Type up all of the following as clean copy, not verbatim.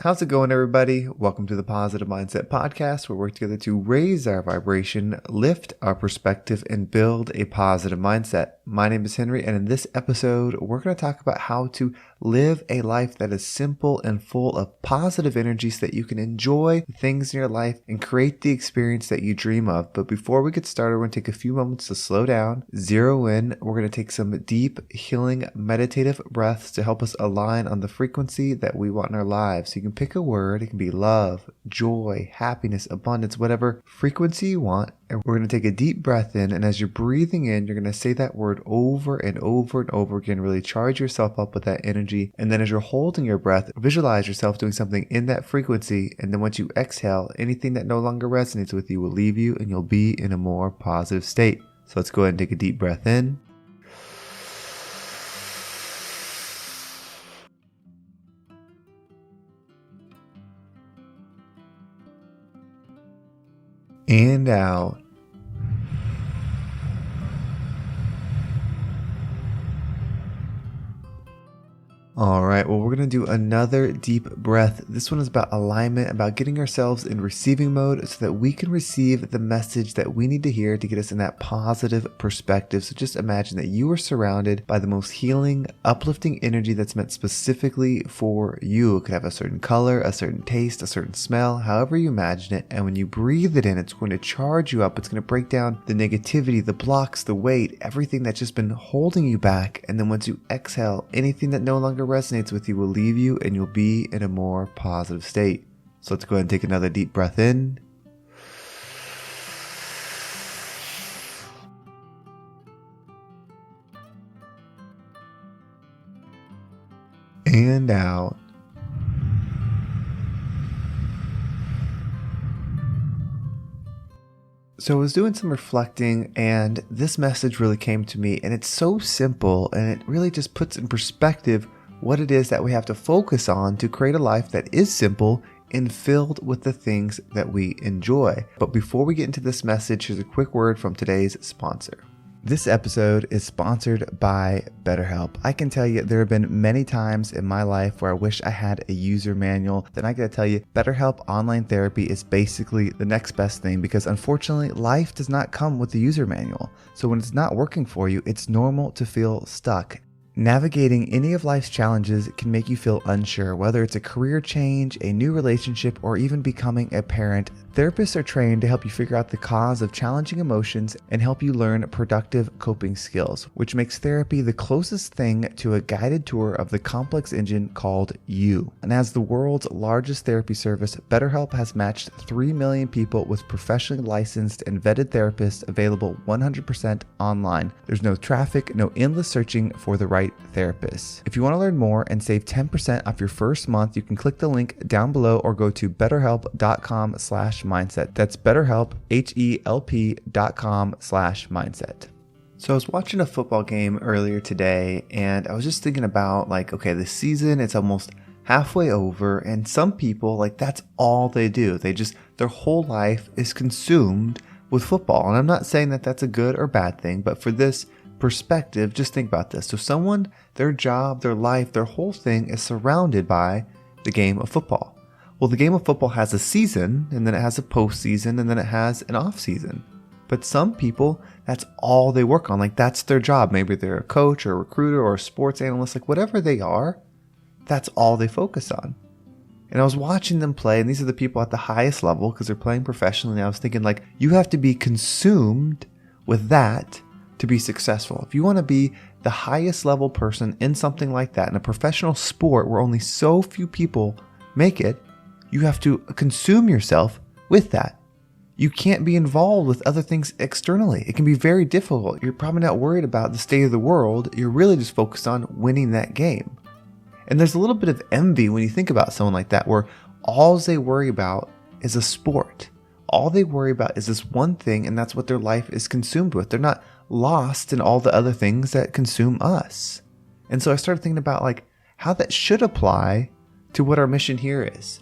How's it going, everybody? Welcome to the Positive Mindset Podcast, where we work together to raise our vibration, lift our perspective, and build a positive mindset. My name is Henry, and in this episode, we're going to talk about how to live a life that is simple and full of positive energy so that you can enjoy the things in your life and create the experience that you dream of. But before we get started, we're going to take a few moments to slow down, zero in. We're going to take some deep, healing, meditative breaths to help us align on the frequency that we want in our lives. So you can pick a word. It can be love, joy, happiness, abundance, whatever frequency you want. And we're going to take a deep breath in. And as you're breathing in, you're going to say that word over and over and over again. Really charge yourself up with that energy. And then as you're holding your breath, visualize yourself doing something in that frequency. And then once you exhale, anything that no longer resonates with you will leave you and you'll be in a more positive state. So let's go ahead and take a deep breath in. And out. All right, well, we're going to do another deep breath. This one is about alignment, about getting ourselves in receiving mode so that we can receive the message that we need to hear to get us in that positive perspective. So just imagine that you are surrounded by the most healing, uplifting energy that's meant specifically for you. It could have a certain color, a certain taste, a certain smell, however you imagine it. And when you breathe it in, it's going to charge you up. It's going to break down the negativity, the blocks, the weight, everything that's just been holding you back. And then once you exhale, anything that no longer resonates with you will leave you and you'll be in a more positive state. So let's go ahead and take another deep breath in. And out. So I was doing some reflecting and this message really came to me, and it's so simple and it really just puts in perspective what it is that we have to focus on to create a life that is simple and filled with the things that we enjoy. But before we get into this message, here's a quick word from today's sponsor. This episode is sponsored by BetterHelp. I can tell you there have been many times in my life where I wish I had a user manual. Then I gotta tell you, BetterHelp online therapy is basically the next best thing because unfortunately life does not come with a user manual. So when it's not working for you, it's normal to feel stuck. Navigating any of life's challenges can make you feel unsure, whether it's a career change, a new relationship, or even becoming a parent. Therapists are trained to help you figure out the cause of challenging emotions and help you learn productive coping skills, which makes therapy the closest thing to a guided tour of the complex engine called you. And as the world's largest therapy service, BetterHelp has matched 3 million people with professionally licensed and vetted therapists available 100% online. There's no traffic, no endless searching for the right therapist. If you want to learn more and save 10% off your first month, you can click the link down below or go to betterhelp.com/mindset. That's BetterHelp, HELP.com/mindset. So I was watching a football game earlier today and I was just thinking about okay, the season, it's almost halfway over, and some people, that's all they do. Their whole life is consumed with football. And I'm not saying that that's a good or bad thing, but for this perspective, just think about this. So someone, their job, their life, their whole thing is surrounded by the game of football. Well, the game of football has a season, and then it has a postseason, and then it has an off season. But some people, that's all they work on. That's their job. Maybe they're a coach or a recruiter or a sports analyst, whatever they are, that's all they focus on. And I was watching them play, and these are the people at the highest level because they're playing professionally. And I was thinking, you have to be consumed with that to be successful. If you want to be the highest level person in something like that, in a professional sport where only so few people make it, you have to consume yourself with that. You can't be involved with other things externally. It can be very difficult. You're probably not worried about the state of the world. You're really just focused on winning that game. And there's a little bit of envy when you think about someone like that, where all they worry about is a sport. All they worry about is this one thing, and that's what their life is consumed with. They're not lost in all the other things that consume us. And so I started thinking about how that should apply to what our mission here is.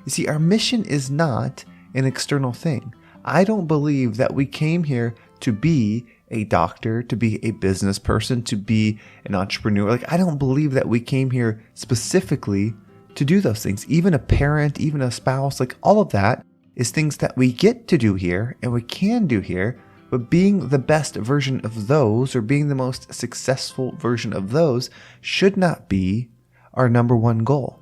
You see, our mission is not an external thing. I don't believe that we came here to be a doctor, to be a business person, to be an entrepreneur. I don't believe that we came here specifically to do those things. Even a parent, even a spouse, like all of that is things that we get to do here and we can do here. But being the best version of those, or being the most successful version of those, should not be our number one goal.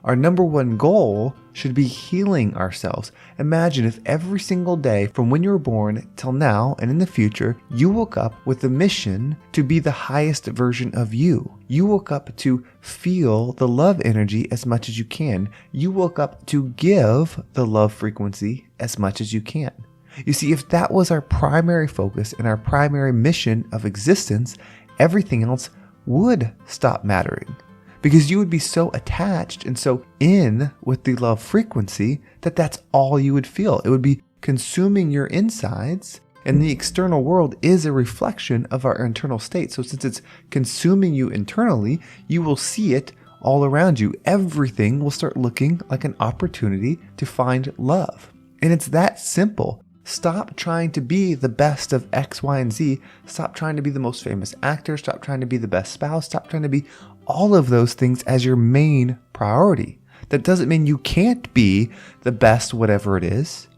Our number one goal should be healing ourselves. Imagine if every single day from when you were born till now and in the future, you woke up with the mission to be the highest version of you. You woke up to feel the love energy as much as you can. You woke up to give the love frequency as much as you can. You see, if that was our primary focus and our primary mission of existence, everything else would stop mattering. Because you would be so attached and so in with the love frequency that that's all you would feel. It would be consuming your insides, and the external world is a reflection of our internal state. So since it's consuming you internally, you will see it all around you. Everything will start looking like an opportunity to find love. And it's that simple. Stop trying to be the best of X, Y, and Z. Stop trying to be the most famous actor. Stop trying to be the best spouse. Stop trying to be all of those things as your main priority. That doesn't mean you can't be the best whatever it is,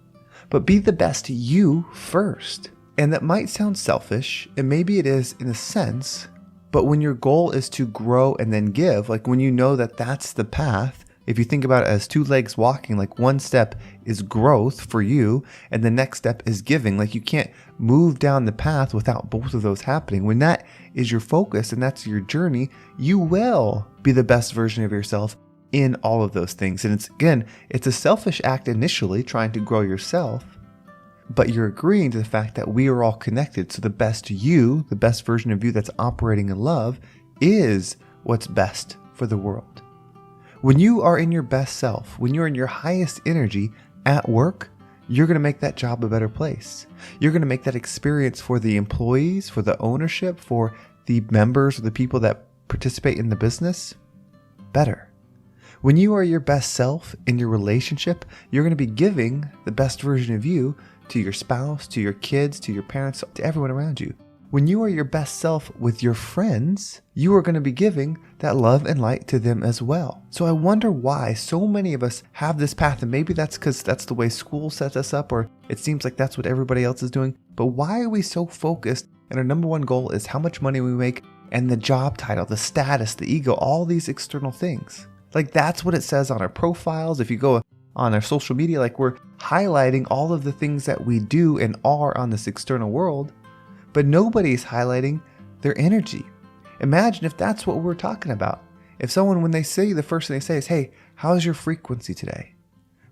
but be the best you first. And that might sound selfish, and maybe it is in a sense, but when your goal is to grow and then give, like when you know that that's the path, if you think about it as two legs walking, like one step is growth for you and the next step is giving. Like you can't move down the path without both of those happening. When that is your focus and that's your journey, you will be the best version of yourself in all of those things. And it's a selfish act initially trying to grow yourself, but you're agreeing to the fact that we are all connected. So the best you, the best version of you that's operating in love, is what's best for the world. When you are in your best self, when you're in your highest energy at work, you're going to make that job a better place. You're going to make that experience for the employees, for the ownership, for the members or the people that participate in the business better. When you are your best self in your relationship, you're going to be giving the best version of you to your spouse, to your kids, to your parents, to everyone around you. When you are your best self with your friends, you are going to be giving that love and light to them as well. So I wonder why so many of us have this path, and maybe that's because that's the way school sets us up, or it seems like that's what everybody else is doing. But why are we so focused? And our number one goal is how much money we make and the job title, the status, the ego, all these external things. Like that's what it says on our profiles. If you go on our social media, like we're highlighting all of the things that we do and are on this external world. But nobody's highlighting their energy. Imagine if that's what we're talking about. If someone, when they say, the first thing they say is, hey, how's your frequency today?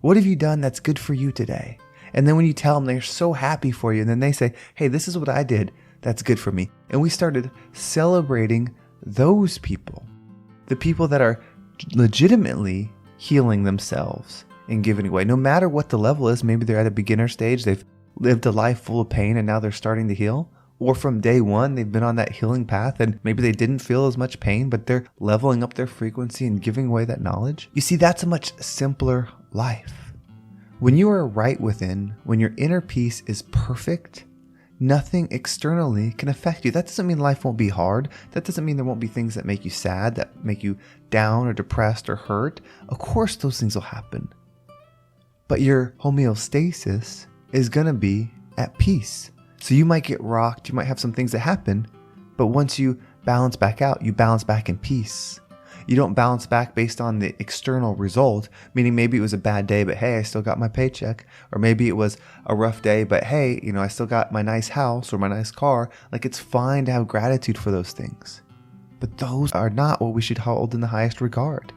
What have you done that's good for you today? And then when you tell them, they're so happy for you. And then they say, hey, this is what I did that's good for me. And we started celebrating those people, the people that are legitimately healing themselves and giving away. No matter what the level is, maybe they're at a beginner stage, they've lived a life full of pain and now they're starting to heal. Or from day one, they've been on that healing path and maybe they didn't feel as much pain, but they're leveling up their frequency and giving away that knowledge. You see, that's a much simpler life. When you are right within, when your inner peace is perfect, nothing externally can affect you. That doesn't mean life won't be hard. That doesn't mean there won't be things that make you sad, that make you down or depressed or hurt. Of course, those things will happen. But your homeostasis is going to be at peace. So you might get rocked, you might have some things that happen, but once you balance back out, you balance back in peace. You don't balance back based on the external result, meaning maybe it was a bad day, but hey, I still got my paycheck. Or maybe it was a rough day, but hey, I still got my nice house or my nice car. Like it's fine to have gratitude for those things. But those are not what we should hold in the highest regard.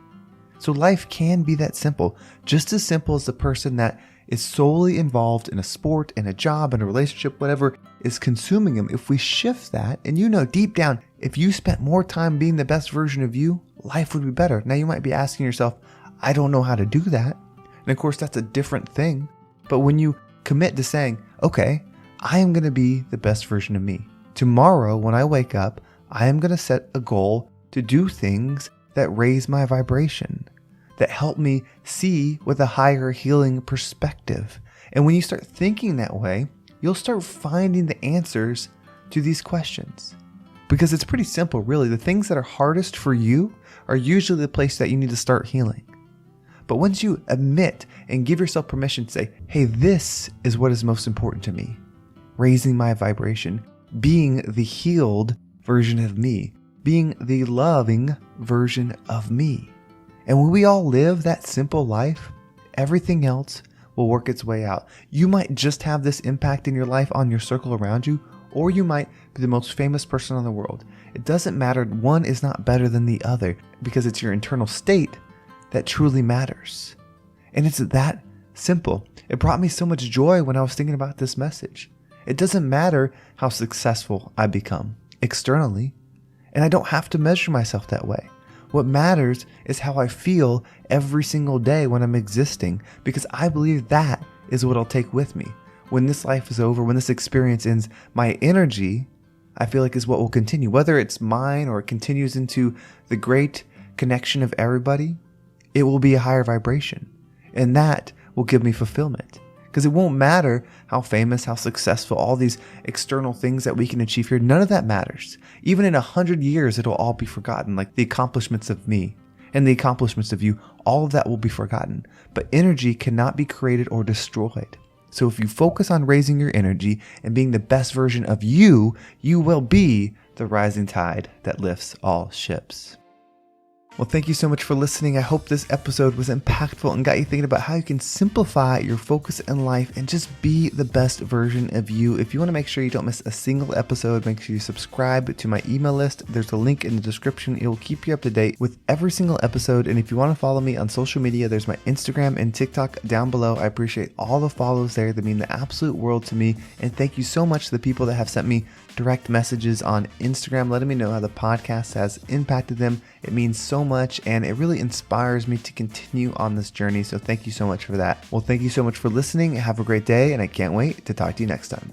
So life can be that simple, just as simple as the person that is solely involved in a sport, in a job, in a relationship, whatever is consuming them. If we shift that, and deep down, if you spent more time being the best version of you, life would be better. Now you might be asking yourself, I don't know how to do that. And of course, that's a different thing. But when you commit to saying, okay, I am going to be the best version of me. Tomorrow, when I wake up, I am going to set a goal to do things that raise my vibration, that help me see with a higher healing perspective. And when you start thinking that way, you'll start finding the answers to these questions. Because it's pretty simple, really. The things that are hardest for you are usually the place that you need to start healing. But once you admit and give yourself permission to say, hey, this is what is most important to me, raising my vibration, being the healed version of me, being the loving version of me. And when we all live that simple life, everything else will work its way out. You might just have this impact in your life on your circle around you, or you might be the most famous person in the world. It doesn't matter. One is not better than the other because it's your internal state that truly matters. And it's that simple. It brought me so much joy when I was thinking about this message. It doesn't matter how successful I become externally, and I don't have to measure myself that way. What matters is how I feel every single day when I'm existing, because I believe that is what I'll take with me. When this life is over, when this experience ends, my energy, I feel like, is what will continue. Whether it's mine or it continues into the great connection of everybody, it will be a higher vibration. And that will give me fulfillment. Because it won't matter how famous, how successful, all these external things that we can achieve here. None of that matters. Even in 100 years, it'll all be forgotten. Like the accomplishments of me and the accomplishments of you, all of that will be forgotten. But energy cannot be created or destroyed. So if you focus on raising your energy and being the best version of you, you will be the rising tide that lifts all ships. Well, thank you so much for listening. I hope this episode was impactful and got you thinking about how you can simplify your focus in life and just be the best version of you. If you want to make sure you don't miss a single episode, make sure you subscribe to my email list. There's a link in the description. It will keep you up to date with every single episode. And if you want to follow me on social media, there's my Instagram and TikTok down below. I appreciate all the follows there. They mean the absolute world to me. And thank you so much to the people that have sent me direct messages on Instagram, letting me know how the podcast has impacted them. It means so much, and it really inspires me to continue on this journey. So thank you so much for that. Well, thank you so much for listening. Have a great day, and I can't wait to talk to you next time.